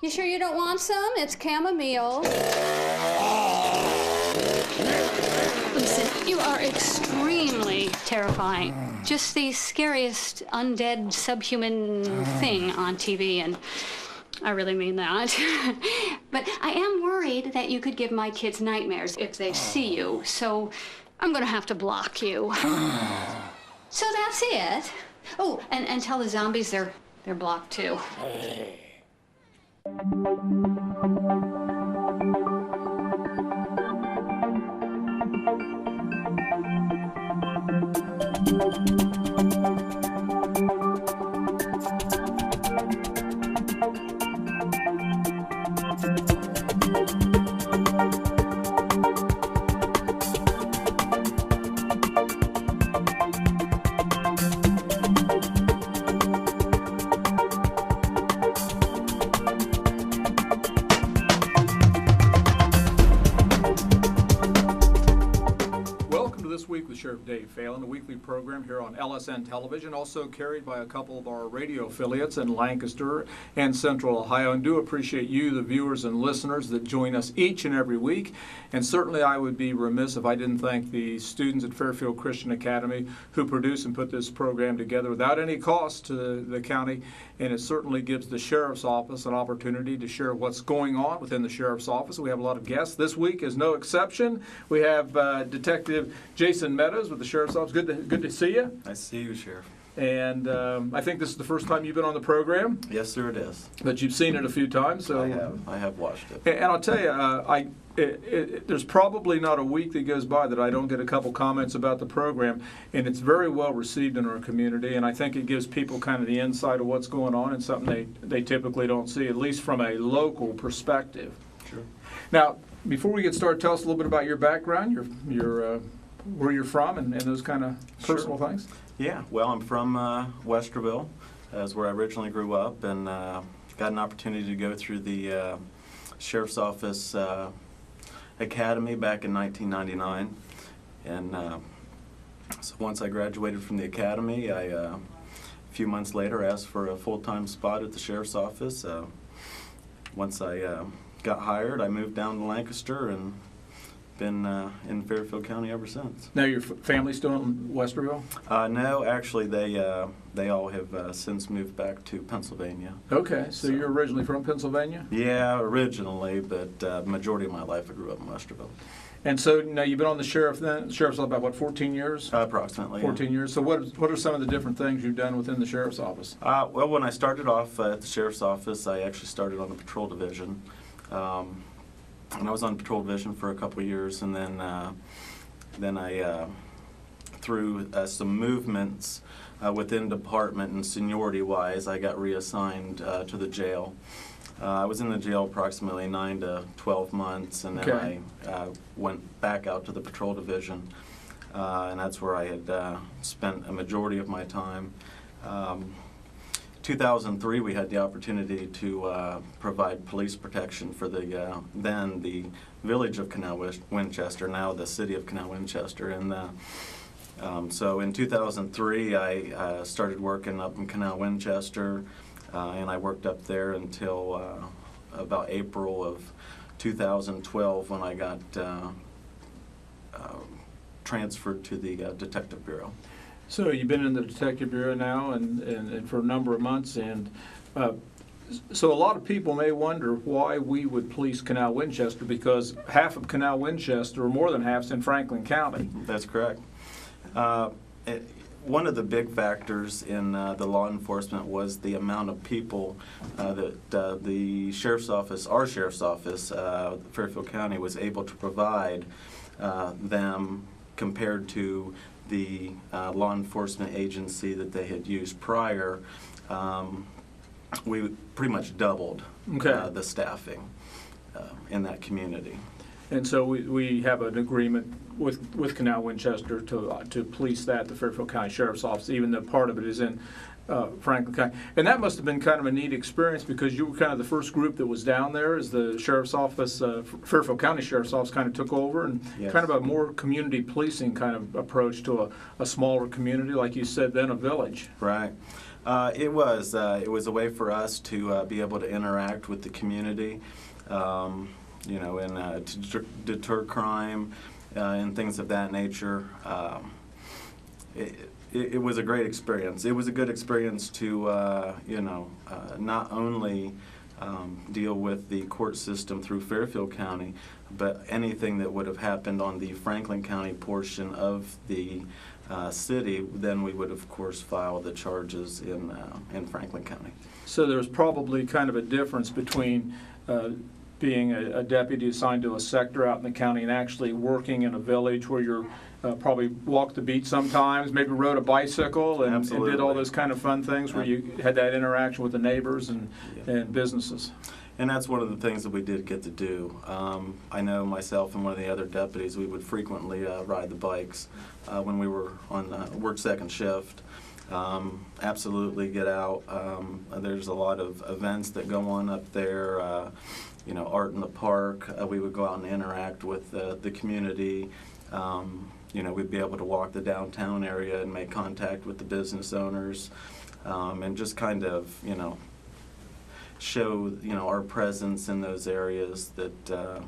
You sure you don't want some? It's chamomile. Listen, you are extremely terrifying. Just the scariest undead subhuman thing on TV, and I really mean that. But I am worried that you could give my kids nightmares if they see you, so I'm gonna have to block you. So that's it. Oh, and tell the zombies they're blocked too. Sheriff Dave Phelan, a weekly program here on LSN Television, also carried by a couple of our radio affiliates in Lancaster and Central Ohio, and do appreciate you, the viewers and listeners that join us each and every week. And certainly I would be remiss if I didn't thank the students at Fairfield Christian Academy who produce and put this program together without any cost to the county, and it certainly gives the Sheriff's Office an opportunity to share what's going on within the Sheriff's Office. We have a lot of guests. This week is no exception. We have Detective Jason Meadows with the Sheriff's Office. Good to see you. Nice to see you, Sheriff. And I think this is the first time you've been on the program. Yes, sir, it is. But you've seen it a few times. So I have watched it. And I'll tell you, there's probably not a week that goes by that I don't get a couple comments about the program, and it's very well received in our community, and I think it gives people kind of the insight of what's going on and something they typically don't see, at least from a local perspective. Sure. Now, before we get started, tell us a little bit about your background, your where you're from, and those kind of personal things. Yeah, well, I'm from Westerville. That's where I originally grew up, and got an opportunity to go through the Sheriff's Office Academy back in 1999. And so once I graduated from the academy, I a few months later asked for a full-time spot at the Sheriff's Office. Once I got hired, I moved down to Lancaster and been in Fairfield County ever since. Now your family's still in Westerville? No, actually they all have since moved back to Pennsylvania. Okay, so you're originally from Pennsylvania? Yeah, originally, but majority of my life I grew up in Westerville. And so now you've been on the sheriff's about what, 14 years? Approximately. 14 years. So what are some of the different things you've done within the sheriff's office? Well, when I started off at the sheriff's office, I actually started on the patrol division. And I was on patrol division for a couple of years, and then I, through some movements within department and seniority-wise, I got reassigned to the jail. I was in the jail approximately 9 to 12 months, and then Okay. I went back out to the patrol division, and that's where I had spent a majority of my time. 2003, we had the opportunity to provide police protection for the then the village of Canal Winchester, now the city of Canal Winchester. And so in 2003, I started working up in Canal Winchester, and I worked up there until about April of 2012 when I got transferred to the Detective Bureau. So you've been in the Detective Bureau now and for a number of months, and so a lot of people may wonder why we would police Canal Winchester, because half of Canal Winchester, or more than half, is in Franklin County. That's correct. One of the big factors in the law enforcement was the amount of people that the Sheriff's Office, our Sheriff's Office, Fairfield County, was able to provide them compared to the law enforcement agency that they had used prior. We pretty much doubled the staffing in that community. And so we have an agreement with Canal Winchester to police that, the Fairfield County Sheriff's Office, even though part of it is in Franklin County. And that must have been kind of a neat experience, because you were kind of the first group that was down there as the Sheriff's Office, Fairfield County Sheriff's Office kind of took over, and Yes. kind of a more community policing kind of approach to a smaller community, like you said, then a village. Right. It was a way for us to be able to interact with the community, and to deter crime and things of that nature. It was a great experience. It was a good experience to not only deal with the court system through Fairfield County, but anything that would have happened on the Franklin County portion of the city, then we would of course file the charges in Franklin County. So there's probably kind of a difference between being a deputy assigned to a sector out in the county and actually working in a village where you're probably walked the beat sometimes, maybe rode a bicycle and did all those kind of fun things where you had that interaction with the neighbors and businesses. And that's one of the things that we did get to do. I know myself and one of the other deputies, we would frequently ride the bikes when we were on work second shift. Absolutely get out. There's a lot of events that go on up there. Art in the park. We would go out and interact with the community. We'd be able to walk the downtown area and make contact with the business owners, and just kind of, show, our presence in those areas that,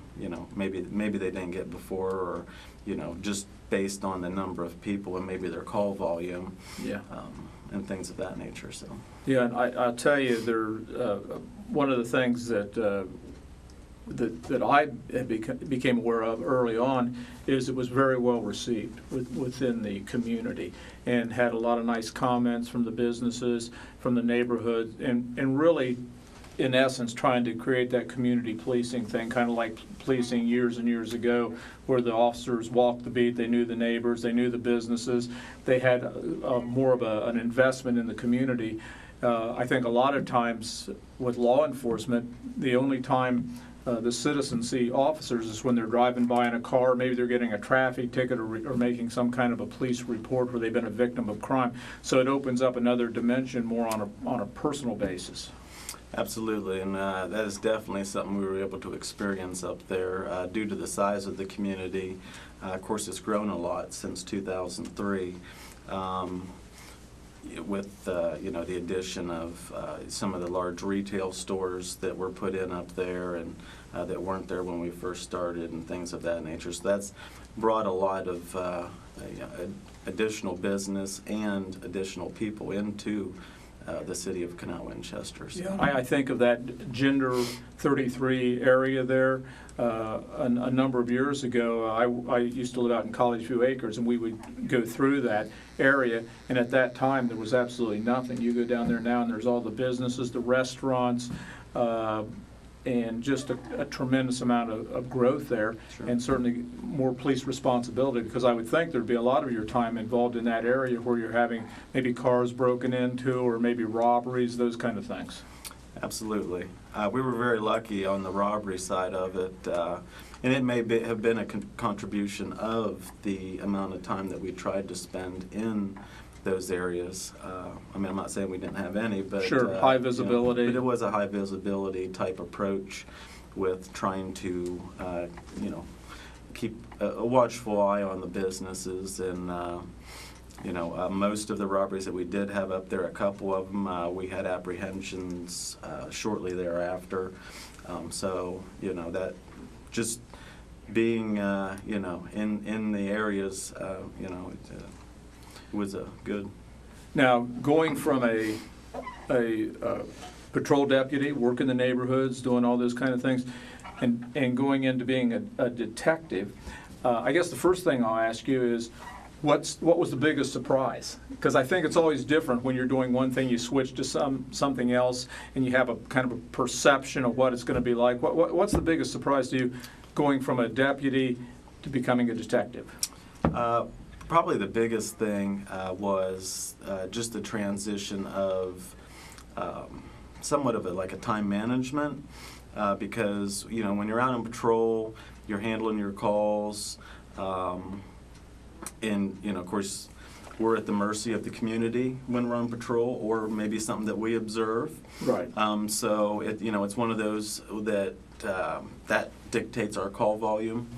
maybe they didn't get before, or, just based on the number of people and maybe their call volume. Yeah. And things of that nature. So. Yeah, and I'll tell you, one of the things that I became aware of early on is it was very well received within the community, and had a lot of nice comments from the businesses, from the neighborhood, and really, in essence, trying to create that community policing thing, kind of like policing years and years ago, where the officers walked the beat, they knew the neighbors, they knew the businesses, they had more of an investment in the community. I think a lot of times with law enforcement, the only time the citizens see officers is when they're driving by in a car, maybe they're getting a traffic ticket or making some kind of a police report where they've been a victim of crime. So it opens up another dimension more on a personal basis. Absolutely, and that is definitely something we were able to experience up there due to the size of the community. Of course, it's grown a lot since 2003. With the addition of some of the large retail stores that were put in up there and that weren't there when we first started, and things of that nature. So that's brought a lot of additional business and additional people into the city of Kanawha-Winchester. So. Yeah, I think of that Gender 33 area there. A number of years ago, I used to live out in College View Acres, and we would go through that area, and at that time there was absolutely nothing. You go down there now and there's all the businesses, the restaurants, and just a tremendous amount of growth there. Sure. And certainly more police responsibility, because I would think there'd be a lot of your time involved in that area where you're having maybe cars broken into or maybe robberies, those kind of things. Absolutely. We were very lucky on the robbery side of it, and it may have been a contribution of the amount of time that we tried to spend in those areas. I'm not saying we didn't have any, but sure, high visibility. But it was a high visibility type approach with trying to, keep a watchful eye on the businesses. And most of the robberies that we did have up there, a couple of them, we had apprehensions shortly thereafter. So that just being in the areas, it was a good. Now, going from a patrol deputy, working the neighborhoods, doing all those kind of things, and going into being a detective, I guess the first thing I'll ask you is, what was the biggest surprise? Because I think it's always different when you're doing one thing, you switch to something else, and you have a kind of a perception of what it's going to be like. What's the biggest surprise to you going from a deputy to becoming a detective? Probably the biggest thing was just the transition of somewhat of a time management, because when you're out on patrol, you're handling your calls, and of course we're at the mercy of the community when we're on patrol, or maybe something that we observe. Right. So it's one of those that dictates our call volume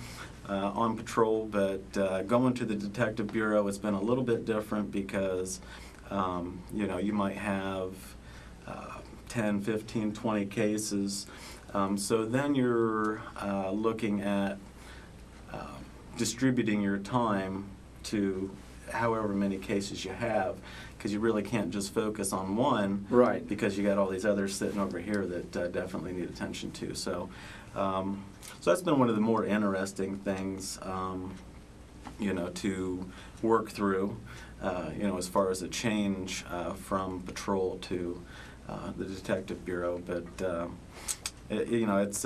on patrol. But going to the Detective Bureau, it's been a little bit different because You might have 10, 15, 20 cases. So then you're looking at distributing your time to however many cases you have, because you really can't just focus on one, Right. because you got all these others sitting over here that definitely need attention to. So, so that's been one of the more interesting things, to work through, as far as a change from patrol to the Detective Bureau. But it's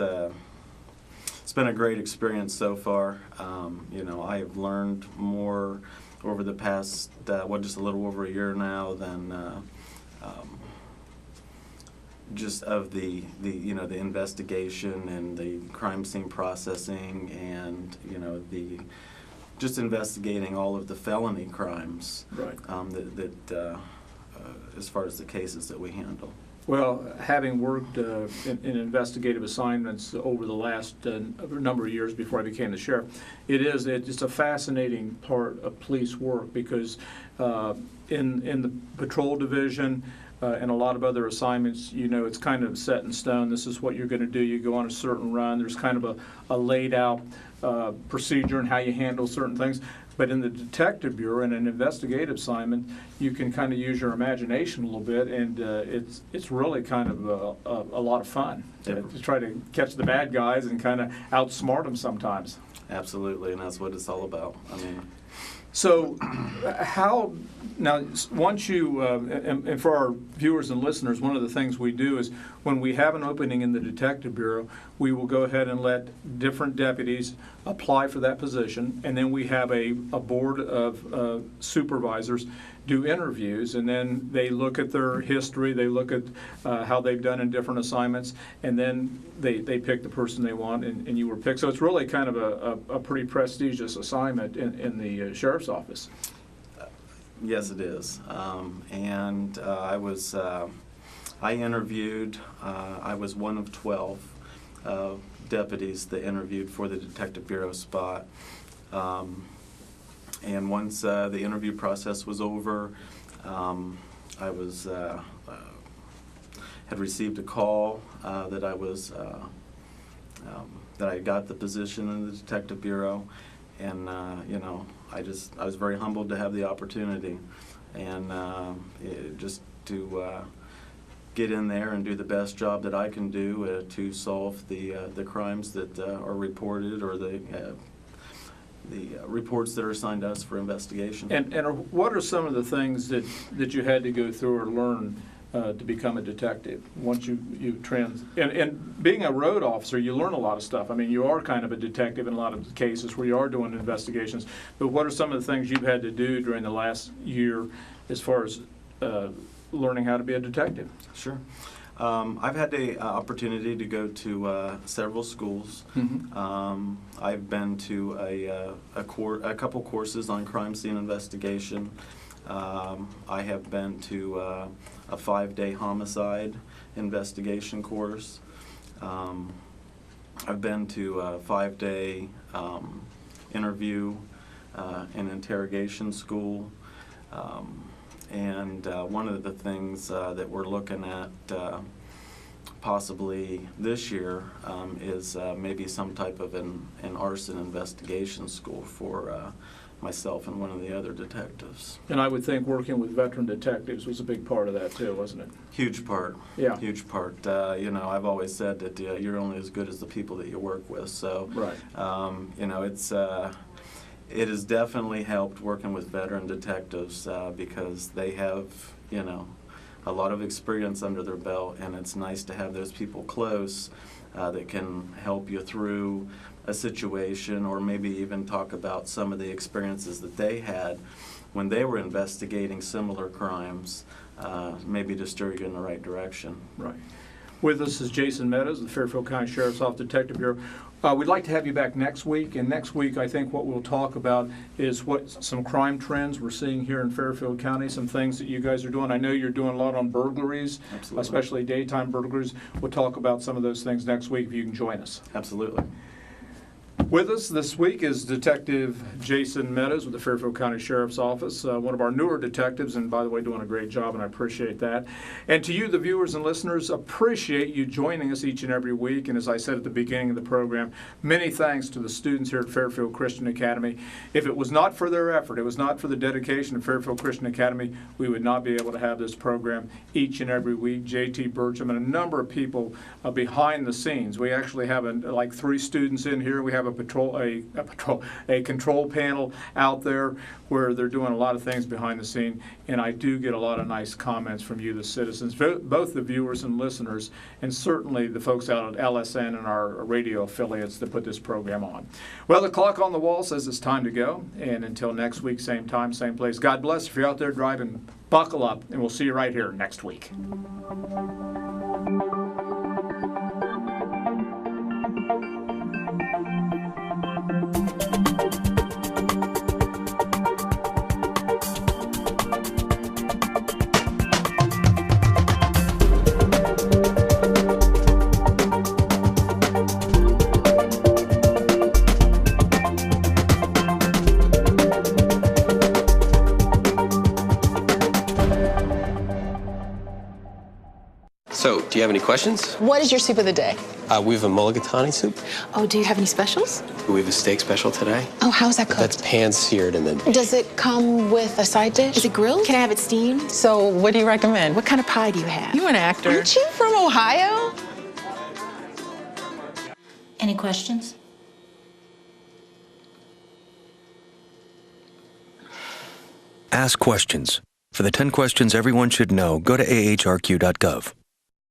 been a great experience so far. I have learned more over the past, just a little over a year now than just of the investigation and the crime scene processing and, just investigating all of the felony crimes. Right. As far as the cases that we handle. Well, having worked in investigative assignments over the last number of years before I became the sheriff, it's a fascinating part of police work, because in the patrol division and a lot of other assignments, it's kind of set in stone. This is what you're going to do. You go on a certain run. There's kind of a laid out procedure and how you handle certain things. But in the Detective Bureau, in an investigative assignment, you can kind of use your imagination a little bit, and it's really kind of a lot of fun to try to catch the bad guys and kind of outsmart them sometimes. Absolutely, and that's what it's all about. So how, now once you, and for our viewers and listeners, one of the things we do is when we have an opening in the Detective Bureau, we will go ahead and let different deputies apply for that position, and then we have a board of supervisors do interviews, and then they look at their history, they look at how they've done in different assignments, and then they pick the person they want, and you were picked. So it's really kind of a pretty prestigious assignment in the sheriff's office. Yes, it is. I interviewed, I was one of 12 deputies that interviewed for the Detective Bureau spot. And once the interview process was over, I was had received a call that I was that I got the position in the Detective Bureau, and I was very humbled to have the opportunity, and just to get in there and do the best job that I can do to solve the crimes that are reported, or the reports that are assigned to us for investigation. And what are some of the things that you had to go through or learn to become a detective once you and being a road officer, you learn a lot of stuff. I mean, you are kind of a detective in a lot of cases where you are doing investigations, but what are some of the things you've had to do during the last year as far as learning how to be a detective? Sure. I've had the opportunity to go to several schools. Mm-hmm. I've been to a couple courses on crime scene investigation. I have been to a 5-day homicide investigation course. I've been to a 5-day interview and interrogation school. And one of the things that we're looking at possibly this year is maybe some type of an arson investigation school for myself and one of the other detectives. And I would think working with veteran detectives was a big part of that too, wasn't it? Huge part. Yeah. Huge part. I've always said that you're only as good as the people that you work with. So, right. It has definitely helped working with veteran detectives because they have, a lot of experience under their belt, and it's nice to have those people close that can help you through a situation, or maybe even talk about some of the experiences that they had when they were investigating similar crimes, maybe to steer you in the right direction. Right. With us is Jason Meadows, the Fairfield County Sheriff's Office Detective Bureau. We'd like to have you back next week, and next week I think what we'll talk about is some crime trends we're seeing here in Fairfield County, some things that you guys are doing. I know you're doing a lot on burglaries, Absolutely. Especially daytime burglaries. We'll talk about some of those things next week if you can join us. Absolutely. With us this week is Detective Jason Meadows with the Fairfield County Sheriff's Office, one of our newer detectives, and by the way, doing a great job, and I appreciate that. And to you, the viewers and listeners, appreciate you joining us each and every week. And as I said at the beginning of the program, many thanks to the students here at Fairfield Christian Academy. If it was not for their effort, it was not for the dedication of Fairfield Christian Academy, we would not be able to have this program each and every week. J.T. Burcham and a number of people behind the scenes. We actually have like 3 students in here. We have a control panel out there where they're doing a lot of things behind the scene, and I do get a lot of nice comments from you, the citizens, both the viewers and listeners, and certainly the folks out at LSN and our radio affiliates that put this program on. Well, the clock on the wall says it's time to go, and until next week, same time, same place. God bless. If you're out there driving, buckle up, and we'll see you right here next week. So, do you have any questions? What is your soup of the day? We have a mulligatawny soup. Oh, do you have any specials? We have a steak special today. Oh, how's that cooked? That's pan-seared and then... Does it come with a side dish? Is it grilled? Can I have it steamed? So, what do you recommend? What kind of pie do you have? You an actor. Aren't you from Ohio? Any questions? Ask questions. For the 10 questions everyone should know, go to ahrq.gov.